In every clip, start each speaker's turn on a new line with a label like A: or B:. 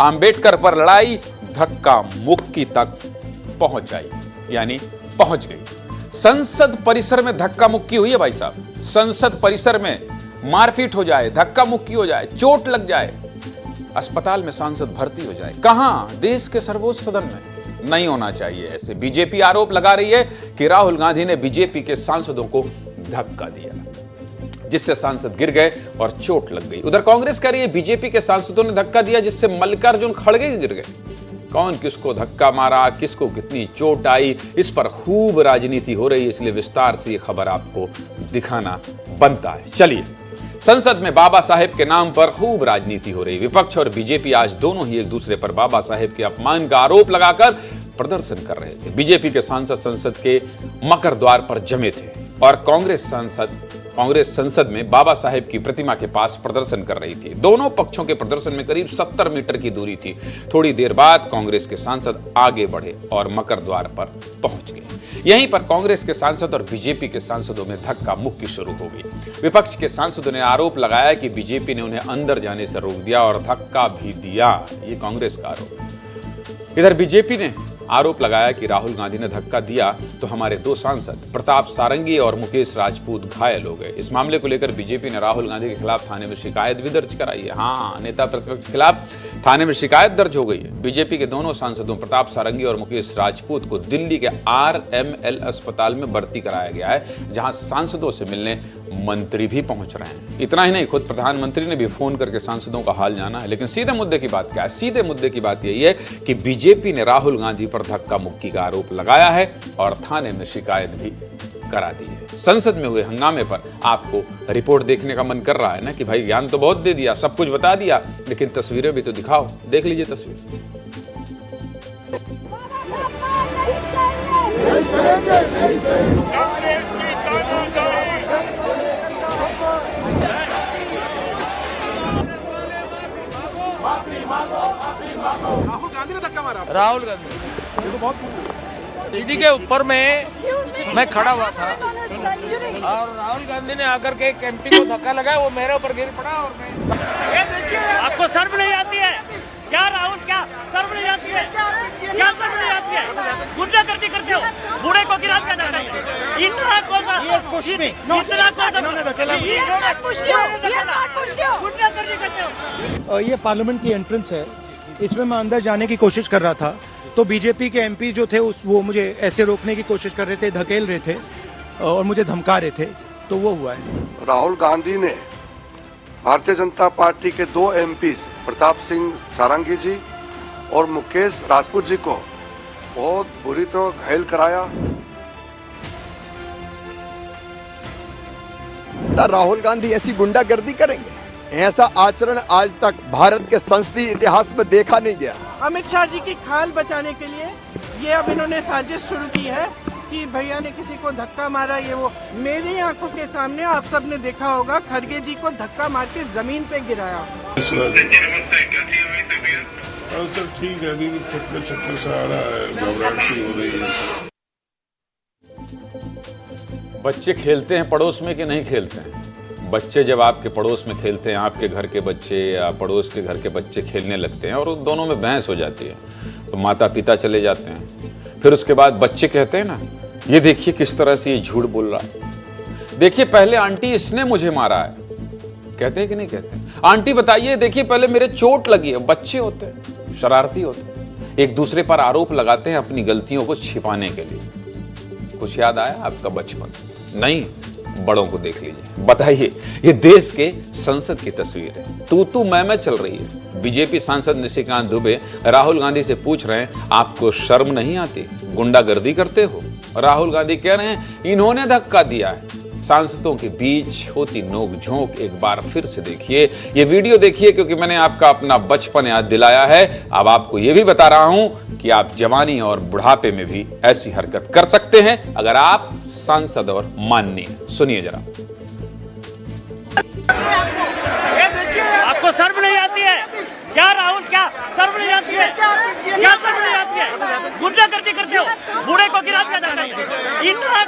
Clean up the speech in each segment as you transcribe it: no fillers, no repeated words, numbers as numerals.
A: आंबेडकर पर लड़ाई धक्का मुक्की तक पहुंच जाए, यानी पहुंच गई। संसद परिसर में धक्का मुक्की हुई है भाई साहब। संसद परिसर में मारपीट हो जाए, धक्का मुक्की हो जाए, चोट लग जाए, अस्पताल में सांसद भर्ती हो जाए। कहां? देश के सर्वोच्च सदन में। नहीं होना चाहिए ऐसे। बीजेपी आरोप लगा रही है कि राहुल गांधी ने बीजेपी के सांसदों को धक्का दिया, जिससे सांसद गिर गए और चोट लग गई। उधर कांग्रेस कह रही है बीजेपी के सांसदों ने धक्का दिया जिससे मल्लिकार्जुन खड़गे गिर गए। कौन किसको धक्का मारा, किसको कितनी चोट आई, इस पर खूब राजनीति हो रही है, इसलिए विस्तार से ये खबर आपको दिखाना बनता है। चलिए, संसद में बाबा साहेब के नाम पर खूब राजनीति हो रही। विपक्ष और बीजेपी आज दोनों ही एक दूसरे पर बाबा साहेब के अपमान का आरोप लगाकर प्रदर्शन कर रहे थे। बीजेपी के सांसद संसद के मकर द्वार पर जमे थे और कांग्रेस संसद में बाबा साहेब की प्रतिमा के पास प्रदर्शन कर रही थी। दोनों पक्षों के प्रदर्शन में करीब 70 मीटर की दूरी थी। थोड़ी देर बाद कांग्रेस के सांसद आगे बढ़े और मकर द्वार पर पहुंच गए। यहीं पर कांग्रेस के सांसद और बीजेपी के सांसदों में धक्का मुक्की शुरू हो गई। विपक्ष के सांसदों ने आरोप लगाया कि बीजेपी ने उन्हें अंदर जाने से रोक दिया और धक्का भी दिया। ये कांग्रेस का आरोप है। इधर बीजेपी ने आरोप लगाया कि राहुल गांधी ने धक्का दिया तो हमारे दो सांसद प्रताप सारंगी और मुकेश राजपूत घायल हो गए। इस मामले को लेकर बीजेपी ने राहुल गांधी के खिलाफ थाने में शिकायत भी दर्ज कराई है। हाँ, नेता प्रतिपक्ष के खिलाफ थाने में शिकायत दर्ज हो गई है। बीजेपी के दोनों सांसदों प्रताप सारंगी और मुकेश राजपूत को दिल्ली के RML अस्पताल में भर्ती कराया गया है, जहां सांसदों से मिलने मंत्री भी पहुंच रहे हैं। इतना ही नहीं, खुद प्रधानमंत्री ने भी फोन करके सांसदों का हाल जाना है। लेकिन सीधे मुद्दे की बात क्या है? सीधे मुद्दे की बात यही है कि बीजेपी ने राहुल गांधी पर धक्का मुक्की का आरोप लगाया है और थाने में शिकायत भी करा दी है। संसद में हुए हंगामे पर आपको रिपोर्ट देखने का मन कर रहा है ना कि भाई ज्ञान तो बहुत दे दिया, सब कुछ बता दिया, लेकिन तस्वीरें भी तो दिखाओ। देख लीजिए तस्वीर।
B: राहुल गांधी ने धक्का मारा।
C: राहुल गांधी सीढ़ी के ऊपर में मैं खड़ा हुआ था और राहुल गांधी ने आकर के एमपी को धक्का लगाया, वो मेरे ऊपर गिर पड़ा और मैं।
B: ये देखिए,
D: आपको शर्म नहीं आती है क्या राहुल? क्या शर्म नहीं आती है? क्या शर्म नहीं आती है? गुंडागर्दी करते हो, बूढ़े को गिरा दिया जाता है। इतना गुंडागर्दी करते हो।
E: ये पार्लियामेंट की एंट्रेंस है, इसमें मैं अंदर जाने की कोशिश कर रहा था तो बीजेपी के एमपी जो थे वो मुझे ऐसे रोकने की कोशिश कर रहे थे, धकेल रहे थे और मुझे धमका रहे थे, तो वो हुआ है।
F: राहुल गांधी ने भारतीय जनता पार्टी के 2 MP प्रताप सिंह सारंगी जी और मुकेश राजपूत जी को बहुत बुरी तरह घायल कराया।
G: राहुल गांधी ऐसी गुंडागर्दी करेंगे? ऐसा आचरण आज तक भारत के संसदीय इतिहास में देखा नहीं गया।
B: अमित शाह जी की खाल बचाने के लिए ये अब इन्होंने साजिश शुरू की है कि भैया ने किसी को धक्का मारा। ये वो मेरी आंखों के सामने आप सब ने देखा होगा, खड़गे जी को धक्का मार के जमीन पे गिराया।
H: ठीक है, चक्कर से आ रहा है, घबराहट सी हो रही है।
A: बच्चे खेलते हैं पड़ोस में कि नहीं खेलते हैं? बच्चे जब आपके पड़ोस में खेलते हैं, आपके घर के बच्चे या पड़ोस के घर के बच्चे खेलने लगते हैं और उन दोनों में बहस हो जाती है, तो माता पिता चले जाते हैं। फिर उसके बाद बच्चे कहते हैं ना, ये देखिए किस तरह से ये झूठ बोल रहा है, देखिए पहले आंटी इसने मुझे मारा है। कहते हैं कि नहीं कहते? आंटी बताइए, देखिए पहले मेरे चोट लगी है। बच्चे होते हैं, शरारती होते हैं, एक दूसरे पर आरोप लगाते हैं अपनी गलतियों को छिपाने के लिए। कुछ याद आया आपका बचपन? नहीं? बड़ों को देख लीजिए, बताइए। ये देश के संसद की तस्वीर है, तू मैं चल रही है। बीजेपी सांसद निशिकांत दुबे राहुल गांधी से पूछ रहे हैं, आपको शर्म नहीं आती? गुंडागर्दी करते हो? राहुल गांधी कह रहे हैं इन्होंने धक्का दिया है। सांसदों के बीच होती नोक-झोंक एक बार फिर से देखिए, ये वीडियो देखिए, क्योंकि मैंने आपका अपना बचपन याद दिलाया है। अब आपको यह भी बता रहा हूं कि आप जवानी और बुढ़ापे में भी ऐसी हरकत कर सकते हैं अगर आप सांसद और माननीय। सुनिए जरा।
D: ये देखिए, आपको शर्म नहीं आती है क्या राहुल? क्या शर्म नहीं आती है? क्या शर्म नहीं आती है? गुंडागर्दी करते हो, बूढ़े को गिरा दिया जाता है। इतना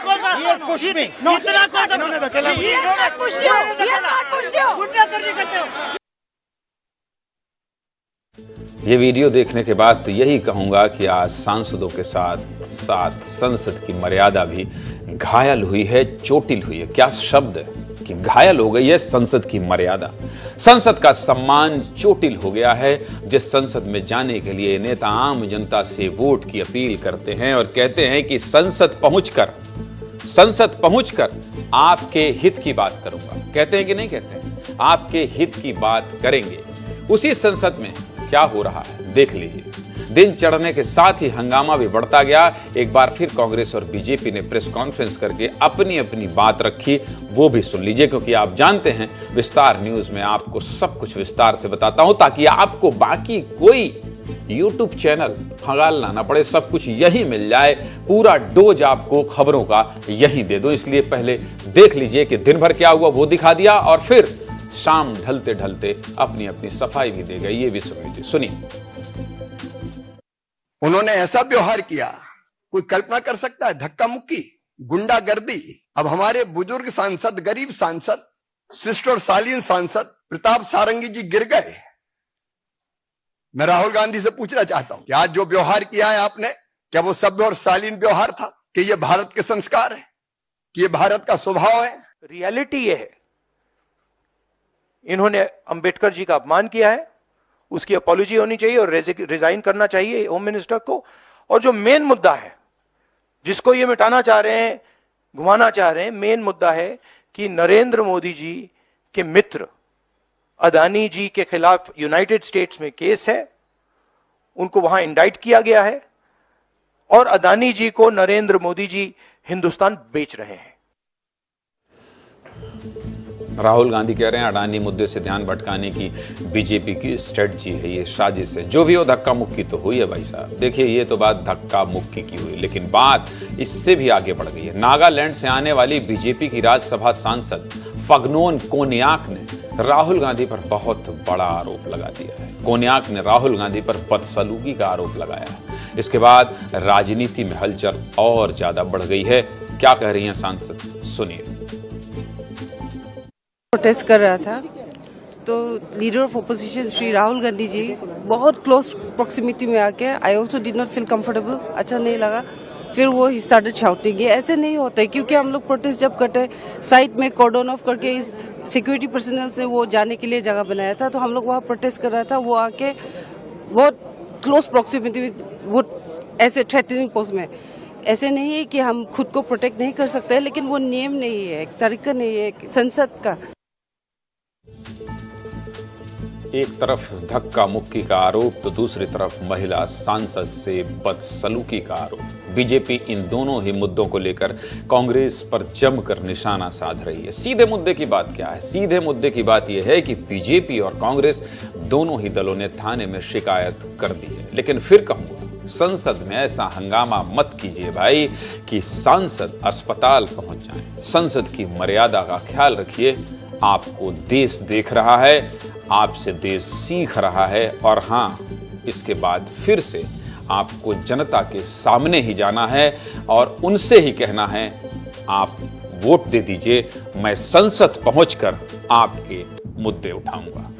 A: ये वीडियो देखने के बाद तो यही कहूंगा कि आज सांसदों के साथ साथ संसद की मर्यादा भी घायल हुई है, चोटिल हुई है। क्या शब्द है कि घायल हो गई है संसद की मर्यादा। संसद का सम्मान चोटिल हो गया है। जिस संसद में जाने के लिए नेता आम जनता से वोट की अपील करते हैं और कहते हैं कि संसद पहुंचकर आपके हित की बात करूंगा, कहते हैं कि नहीं कहते हैं, आपके हित की बात करेंगे, उसी संसद में क्या हो रहा है देख लीजिए। दिन चढ़ने के साथ ही हंगामा भी बढ़ता गया। एक बार फिर कांग्रेस और बीजेपी ने प्रेस कॉन्फ्रेंस करके अपनी अपनी बात रखी, वो भी सुन लीजिए, क्योंकि आप जानते हैं विस्तार न्यूज में आपको सब कुछ विस्तार से बताता हूं ताकि आपको बाकी कोई यूट्यूब चैनल खंगालना ना पड़े, सब कुछ यही मिल जाए, पूरा डोज आपको खबरों का यही दे दो। इसलिए पहले देख लीजिए कि दिन भर क्या हुआ वो दिखा दिया और फिर शाम ढलते ढलते अपनी अपनी सफाई भी दे गई। ये भी सुनिए।
G: उन्होंने ऐसा व्यवहार किया, कोई कल्पना कर सकता है? धक्का मुक्की, गुंडागर्दी। अब हमारे बुजुर्ग सांसद, गरीब सांसद, शिष्ट और शालीन सांसद प्रताप सारंगी जी गिर गए। मैं राहुल गांधी से पूछना चाहता हूं कि आज जो व्यवहार किया है आपने, क्या वो सभ्य और शालीन व्यवहार था? कि ये भारत के संस्कार है? कि ये भारत का स्वभाव है?
E: रियलिटी ये है, इन्होंने अंबेडकर जी का अपमान किया है, उसकी अपॉलॉजी होनी चाहिए और रिजाइन करना चाहिए होम मिनिस्टर को। और जो मेन मुद्दा है जिसको ये मिटाना चाह रहे हैं, घुमाना चाह रहे हैं, मेन मुद्दा है कि नरेंद्र मोदी जी के मित्र अदानी जी के खिलाफ यूनाइटेड स्टेट्स में केस है, उनको वहां इंडाइट किया गया है और अदानी जी को नरेंद्र मोदी जी हिंदुस्तान बेच रहे हैं।
A: राहुल गांधी कह रहे हैं अडानी मुद्दे से ध्यान भटकाने की बीजेपी की स्ट्रेटजी है, ये साजिश है। जो भी हो, धक्का मुक्की तो हुई है भाई साहब। देखिए, ये तो बात धक्का मुक्की की हुई, लेकिन बात इससे भी आगे बढ़ गई है। नागालैंड से आने वाली बीजेपी की राज्यसभा सांसद फग्नोन कोन्याक ने राहुल गांधी पर बहुत बड़ा आरोप लगा दिया है। कोन्याक ने राहुल गांधी पर बदसलूकी का आरोप लगाया है। इसके बाद राजनीति में हलचल और ज्यादा बढ़ गई है। क्या कह रही हैं सांसद, सुनिए।
I: प्रोटेस्ट कर रहा था तो leader of opposition Shri Rahul Gandhi ji बहुत क्लोज प्रॉक्सिमिटी में आके I also did not feel comfortable, अच्छा नहीं लगा। फिर वो ही स्टार्टेड शाउटिंग। ये ऐसे नहीं होता है, क्योंकि हम लोग प्रोटेस्ट जब करते साइड में कॉर्डन ऑफ करके सिक्योरिटी पर्सनल से वो जाने के लिए जगह बनाया था, तो हम लोग वहाँ प्रोटेस्ट कर रहा था। वो आके बहुत क्लोज प्रॉक्सिमिटी में, वो ऐसे थ्रेटनिंग पोस्ट में। ऐसे नहीं है कि हम खुद को प्रोटेक्ट नहीं कर सकते, लेकिन वो नियम नहीं है, एक तरीका नहीं है संसद का।
A: एक तरफ धक्का मुक्की का आरोप तो दूसरी तरफ महिला सांसद से बदसलूकी का आरोप। बीजेपी इन दोनों ही मुद्दों को लेकर कांग्रेस पर जमकर निशाना साध रही है। सीधे मुद्दे की बात क्या है? सीधे मुद्दे की बात यह है कि बीजेपी और कांग्रेस दोनों ही दलों ने थाने में शिकायत कर दी है। लेकिन फिर कहूंगा, संसद में ऐसा हंगामा मत कीजिए भाई कि सांसद अस्पताल पहुंच जाए। संसद की मर्यादा का ख्याल रखिए। आपको देश देख रहा है, आपसे देश सीख रहा है, और हां, इसके बाद फिर से आपको जनता के सामने ही जाना है और उनसे ही कहना है, आप वोट दे दीजिए, मैं संसद पहुंचकर आपके मुद्दे उठाऊंगा।